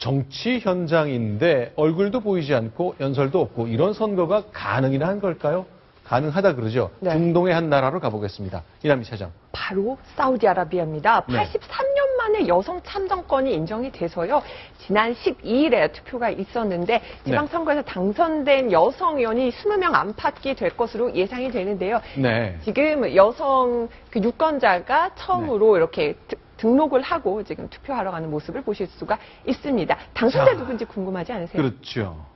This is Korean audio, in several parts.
정치 현장인데 얼굴도 보이지 않고 연설도 없고 이런 선거가 가능이나 한 걸까요? 가능하다 그러죠. 네. 중동의 한 나라로 가보겠습니다. 이남희 차장. 바로 사우디아라비아입니다. 네. 83년 만에 여성 참정권이 인정이 돼서요. 지난 12일에 투표가 있었는데 지방선거에서 당선된 여성 의원이 20명 안팎이 될 것으로 예상이 되는데요. 네. 지금 여성 그 유권자가 처음으로 이렇게 등록을 하고 지금 투표하러 가는 모습을 보실 수가 있습니다. 당선자 누군지 궁금하지 않으세요? 그렇죠.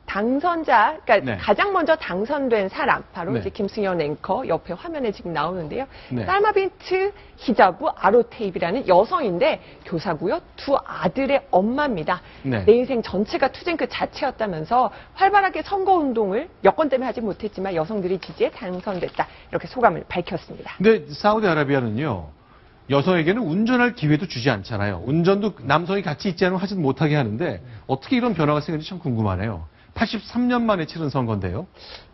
당선자, 그러니까 가장 먼저 당선된 사람, 바로 이제 김승현 앵커 옆에 화면에 지금 나오는데요. 살마 빈트 히자브 아로테입이라는 여성인데 교사고요. 두 아들의 엄마입니다. 내 인생 전체가 투쟁 그 자체였다면서 활발하게 선거운동을 여권 때문에 하지 못했지만 여성들이 지지에 당선됐다. 이렇게 소감을 밝혔습니다. 근데 사우디아라비아는요. 여성에게는 운전할 기회도 주지 않잖아요. 운전도 남성이 같이 있지 않으면 하지 못하게 하는데 어떻게 이런 변화가 생겼는지 참 궁금하네요. 83년 만에 치른 선거인데요.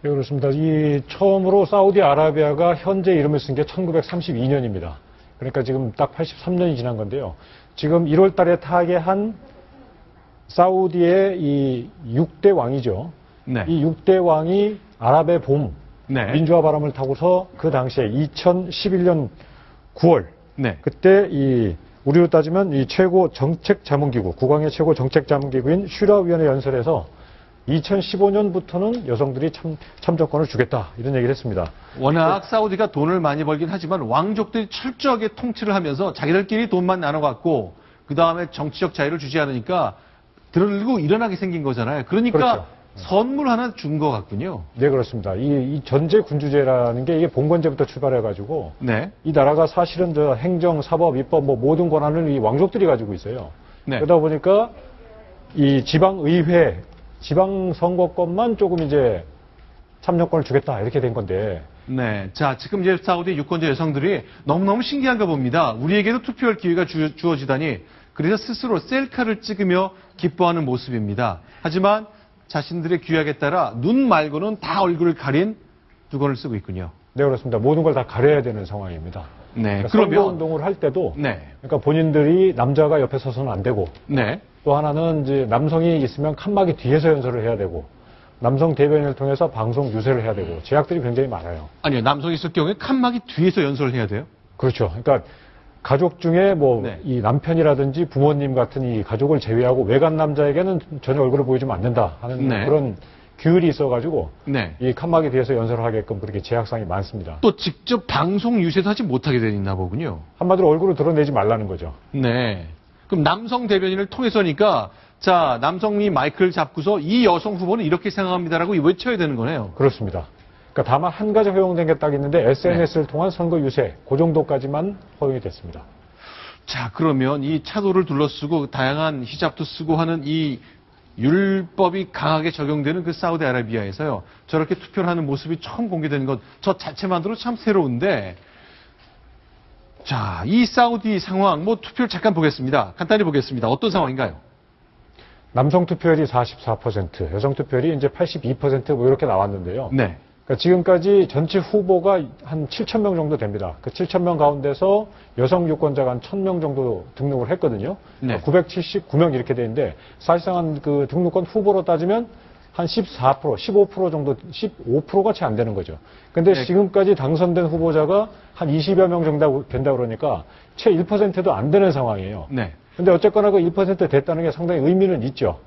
네, 그렇습니다. 이 처음으로 사우디아라비아가 현재 이름을 쓴 게 1932년입니다. 그러니까 지금 딱 83년이 지난 건데요. 지금 1월 달에 타계한 사우디의 이 6대 왕이죠. 네. 이 6대 왕이 아랍의 봄, 민주화 바람을 타고서 그 당시에 2011년 9월, 그때 우리로 따지면 이 최고 정책자문기구, 국왕의 최고 정책자문기구인 슈라위원회 연설에서 2015년부터는 여성들이 참정권을 주겠다 이런 얘기를 했습니다. 워낙 사우디가 돈을 많이 벌긴 하지만 왕족들이 철저하게 통치를 하면서 자기들끼리 돈만 나눠갖고 그 다음에 정치적 자유를 주지 않으니까 들고 일어나게 생긴 거잖아요. 그러니까 선물 하나 준 것 같군요. 네, 그렇습니다. 이 전제 군주제라는 게 이게 봉건제부터 출발해가지고 이 나라가 사실은 저 행정, 사법, 입법 뭐 모든 권한을 이 왕족들이 가지고 있어요. 그러다 보니까 이 지방의회 지방선거권만 조금 이제 참정권을 주겠다 이렇게 된 건데. 네, 자 지금 이제 사우디 유권자 여성들이 너무너무 신기한가 봅니다. 우리에게도 투표할 기회가 주어지다니. 그래서 스스로 셀카를 찍으며 기뻐하는 모습입니다. 하지만 자신들의 규약에 따라 눈 말고는 다 얼굴을 가린 두건을 쓰고 있군요. 네, 그렇습니다. 모든 걸 다 가려야 되는 상황입니다. 네, 그러니까 선거운동을 할 때도 그러니까 본인들이 남자가 옆에 서서는 안 되고 또 하나는 이제 남성이 있으면 칸막이 뒤에서 연설을 해야 되고 남성 대변인을 통해서 방송 유세를 해야 되고 제약들이 굉장히 많아요. 아니요, 남성이 있을 경우에 칸막이 뒤에서 연설을 해야 돼요? 그렇죠. 그러니까 가족 중에 뭐 이 남편이라든지 부모님 같은 이 가족을 제외하고 외간 남자에게는 전혀 얼굴을 보여주면 안 된다 하는 그런 규율이 있어가지고 이 칸막이 뒤에서 연설을 하게끔 그렇게 제약사항이 많습니다. 또 직접 방송 유세도 하지 못하게 돼 있나 보군요. 한마디로 얼굴을 드러내지 말라는 거죠. 네. 그럼 남성 대변인을 통해서니까 자 남성이 마이크를 잡고서 이 여성 후보는 이렇게 생각합니다라고 외쳐야 되는 거네요. 그렇습니다. 그러니까 다만 한 가지 허용된 게 딱 있는데 SNS를 통한 선거 유세 그 정도까지만 허용이 됐습니다. 자 그러면 이 차도를 둘러쓰고 다양한 히잡도 쓰고 하는 이 율법이 강하게 적용되는 그 사우디아라비아에서요. 저렇게 투표를 하는 모습이 처음 공개되는 것 저 자체만으로 참 새로운데 자, 이 사우디 상황 뭐 투표를 잠깐 보겠습니다. 간단히 보겠습니다. 어떤 상황인가요? 남성 투표율이 44%, 여성 투표율이 이제 82%뭐 이렇게 나왔는데요. 그러니까 지금까지 전체 후보가 한 7,000명 정도 됩니다. 그 7,000명 가운데서 여성 유권자가 한 1,000명 정도 등록을 했거든요. 979명 이렇게 되는데 사실상 그 등록권 후보로 따지면 한 14%, 15% 정도, 15%가 채 안 되는 거죠. 근데 지금까지 당선된 후보자가 한 20여 명 정도 된다 그러니까 채 1%도 안 되는 상황이에요. 근데 어쨌거나 그 1% 됐다는 게 상당히 의미는 있죠.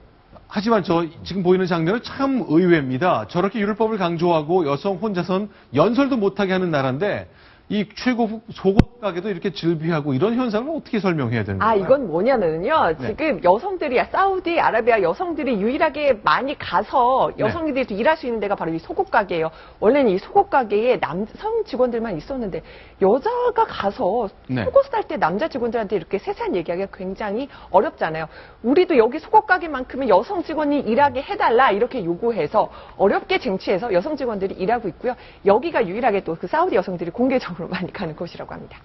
하지만 저 지금 보이는 장면은 참 의외입니다. 저렇게 율법을 강조하고 여성 혼자선 연설도 못하게 하는 나라인데 이 최고 소급 가게도 이렇게 즐비하고 이런 현상을 어떻게 설명해야 되는 건가요? 이건 뭐냐면요. 지금 여성들이 사우디아라비아 여성들이 유일하게 많이 가서 여성들이 일할 수 있는 데가 바로 이 소급 가게예요. 원래는 이 소급 가게에 남성 직원들만 있었는데 여자가 가서 속옷 살 때 남자 직원들한테 이렇게 세세한 얘기하기가 굉장히 어렵잖아요. 우리도 여기 소급 가게만큼은 여성 직원이 일하게 해달라 이렇게 요구해서 어렵게 쟁취해서 여성 직원들이 일하고 있고요. 여기가 유일하게 또 그 사우디 여성들이 공개적으로 많이 가는 곳이라고 합니다.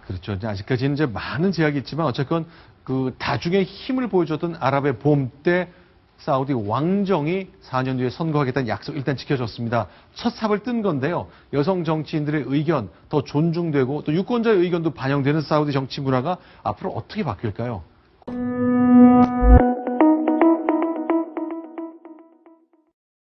그렇죠. 아직까지는 이제 많은 제약이 있지만 어쨌건 그 다중의 힘을 보여줬던 아랍의 봄 때 사우디 왕정이 4년 뒤에 선거하겠다는 약속 일단 지켜줬습니다. 첫 삽을 뜬 건데요. 여성 정치인들의 의견 더 존중되고 또 유권자의 의견도 반영되는 사우디 정치 문화가 앞으로 어떻게 바뀔까요?